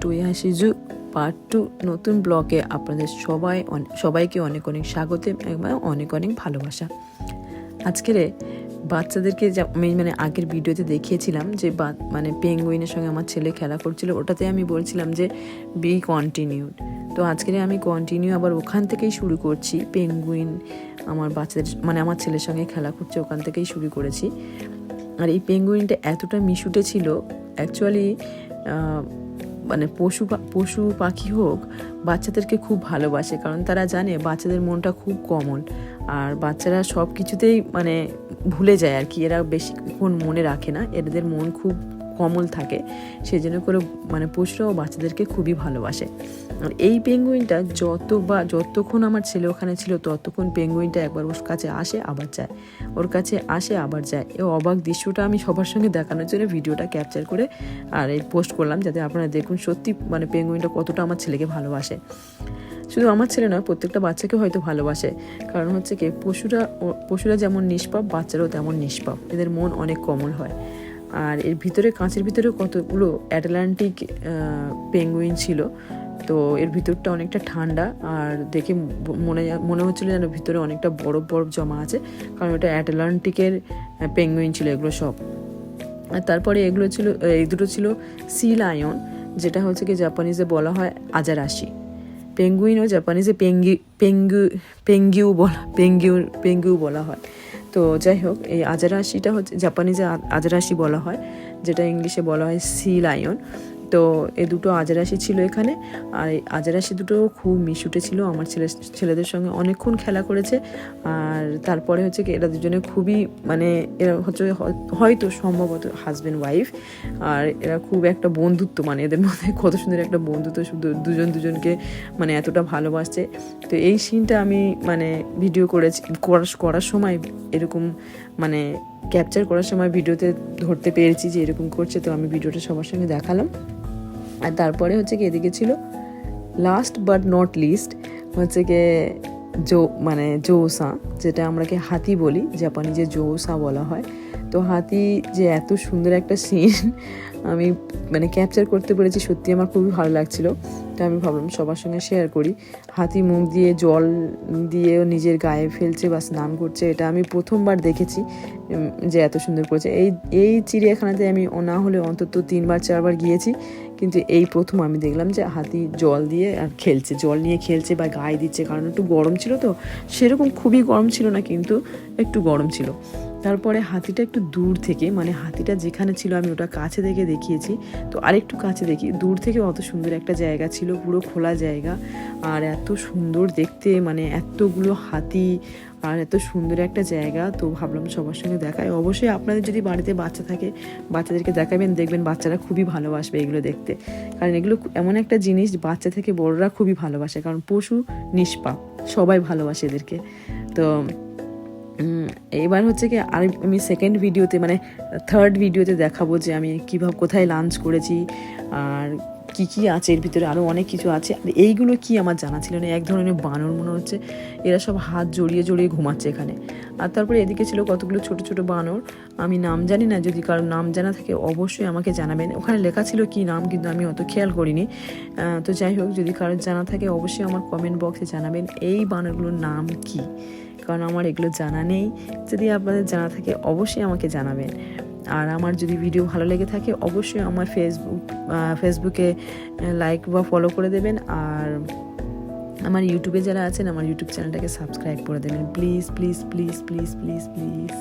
টুইহাসিজু part 2 নতুন ব্লগে আপনাদের সবাইকে অনেক অনেক স্বাগত এবং অনেক অনেক ভালোবাসা। আজকের বাচ্চাদেরকে আমি আগের ভিডিওতে দেখিয়েছিলাম যে পেঙ্গুইনের সঙ্গে আমার ছেলে খেলা করছিল, ওটাতে আমি বলছিলাম যে বি কন্টিনিউড। তো আজকের আমি কন্টিনিউ আবার ওখান থেকেই শুরু করছি। পেঙ্গুইন আমার বাচ্চাদের আমার ছেলের সঙ্গে খেলা করছে, ওখান থেকেই শুরু করেছি। আর এই পেঙ্গুইনটা এতটা মিশুটে ছিল, অ্যাকচুয়ালি পশু পাখি হোক বাচ্চাদেরকে খুব ভালোবাসে, কারণ তারা জানে বাচ্চাদের মনটা খুব কোমল, আর বাচ্চারা সব কিছুতেই ভুলে যায় আর কি, এরা বেশিক্ষণ মনে রাখে না, এদের মন খুব কোমল থাকে, সেই জন্য করে পশুরাও বাচ্চাদেরকে খুবই ভালোবাসে। আর এই পেঙ্গুইনটা যতক্ষণ আমার ছেলে ওখানে ছিল ততক্ষণ পেঙ্গুইনটা একবার ওর কাছে আসে আবার যায়, ওর কাছে আসে আবার যায়। এই অবাক দৃশ্যটা আমি সবার সঙ্গে দেখানোর জন্য ভিডিওটা ক্যাপচার করে আর এই পোস্ট করলাম, যাতে আপনারা দেখুন সত্যি পেঙ্গুইনটা কতটা আমার ছেলেকে ভালোবাসে। শুধু আমার ছেলে নয়, প্রত্যেকটা বাচ্চাকে হয়তো ভালোবাসে, কারণ হচ্ছে কি পশুরা যেমন নিষ্পাপ, বাচ্চারাও তেমন নিষ্পাপ, এদের মন অনেক কোমল হয়। আর এর ভিতরে কাঁচের ভিতরে কতগুলো অ্যাটলান্টিক পেঙ্গুইন ছিল, তো এর ভিতরটা অনেকটা ঠান্ডা, আর দেখে মনে হচ্ছিল যেন ভিতরে অনেকটা বরফ জমা আছে, কারণ এটা অ্যাটলান্টিকের পেঙ্গুইন ছিল এগুলো সব। আর তারপরে এই দুটো ছিল সি লায়ন, যেটা হচ্ছে কি জাপানিজে বলা হয় আজারাশি। পেঙ্গুইনও জাপানিজে পেঙ্গিউ বলা হয়। তো যাই হোক, এই আজারাশিটা হচ্ছে জাপানিজে আজারাশি বলা হয়, যেটা ইংলিশে বলা হয় সি লায়ন। তো এই দুটো আজারাশি ছিল এখানে, আর এই আজারাশি দুটো খুব মিশুটে ছিল, আমার ছেলেদের সঙ্গে অনেকক্ষণ খেলা করেছে। আর তারপরে হচ্ছে কি এরা দুজনে খুবই এরা হয়তো সম্ভবত হাজব্যান্ড ওয়াইফ, আর এরা খুব একটা বন্ধুত্ব, এদের মধ্যে কত সুন্দর একটা বন্ধুত্ব, শুধু দুজনকে এতটা ভালোবাসছে। তো এই সিনটা আমি ভিডিও করার সময় এরকম ক্যাপচার করার সময় ভিডিওতে ধরতে পেরেছি যে এরকম করছে, তো আমি ভিডিওটা সবার সঙ্গে দেখালাম। আর তারপরে হচ্ছে কি এদিকে ছিল লাস্ট বাট নট লিস্ট হচ্ছে কি জোসা, যেটা আমরাকে হাতি বলি, জাপানিজে জোসা বলা হয়। তো হাতি যে এত সুন্দর একটা সিন আমি ক্যাপচার করতে পেরেছি, সত্যি আমার খুবই ভালো লাগছিল। তো আমি ভাবলাম সবার সঙ্গে শেয়ার করি। হাতি মুখ দিয়ে জল দিয়ে নিজের গায়ে ফেলছে বা স্নান করছে, এটা আমি প্রথমবার দেখেছি যে এত সুন্দর করেছে। এই চিড়িয়াখানাতে আমি না হলে অন্তত 3-4 বার গিয়েছি, কিন্তু এই প্রথম আমি দেখলাম যে হাতি জল দিয়ে আর খেলছে, জল নিয়ে খেলছে বা গায়ে দিচ্ছে, কারণ একটু গরম ছিল, তো সেরকম খুবই গরম ছিল না, কিন্তু একটু গরম ছিল। তারপরে হাতিটা একটু দূর থেকে, হাতিটা যেখানে ছিল আমি ওটা কাছে থেকে দেখিয়েছি, তো আরেকটু কাছে দেখি, দূর থেকে অত সুন্দর একটা জায়গা ছিল, পুরো খোলা জায়গা, আর এত সুন্দর দেখতে, এতগুলো হাতি আর এত সুন্দর একটা জায়গা। তো ভাবলাম সবার সঙ্গে দেখায়। অবশ্যই আপনাদের যদি বাড়িতে বাচ্চা থাকে, বাচ্চাদেরকে দেখাবেন, দেখবেন বাচ্চারা খুবই ভালোবাসবে এগুলো দেখতে, কারণ এগুলো এমন একটা জিনিস বাচ্চা থেকে বড়রা খুবই ভালোবাসে, কারণ পশু নিষ্পাপ, সবাই ভালোবাসে এদেরকে। তো এবার হচ্ছে কি আর আমি সেকেন্ড ভিডিওতে থার্ড ভিডিওতে দেখাবো যে আমি কোথায় লাঞ্চ করেছি, আর কি আছে এর ভিতরে, আরও অনেক কিছু আছে। আর এইগুলো কি আমার জানা ছিল না, এক ধরনের বানর মনে হচ্ছে, এরা সব হাত জড়িয়ে ঘুমাচ্ছে এখানে। আর তারপরে এদিকে ছিল কতগুলো ছোট ছোট বানর, আমি নাম জানি না, যদি কারোর নাম জানা থাকে অবশ্যই আমাকে জানাবেন। ওখানে লেখা ছিল কি নাম, কিন্তু আমি অত খেয়াল করিনি। তো যাই হোক, যদি কারোর জানা থাকে অবশ্যই আমার কমেন্ট বক্সে জানাবেন এই বানরগুলোর নাম কি, কারণ আমার এগুলো জানা নেই। যদি আপনাদের জানা থাকে অবশ্যই আমাকে জানাবেন। আর আমার যদি ভিডিও ভালো লেগে থাকে অবশ্যই আমার ফেসবুকে লাইক বা ফলো করে দেবেন, আর আমার ইউটিউবে যারা আছেন আমার ইউটিউব চ্যানেলটাকে সাবস্ক্রাইব করে দেবেন, please please please please please please.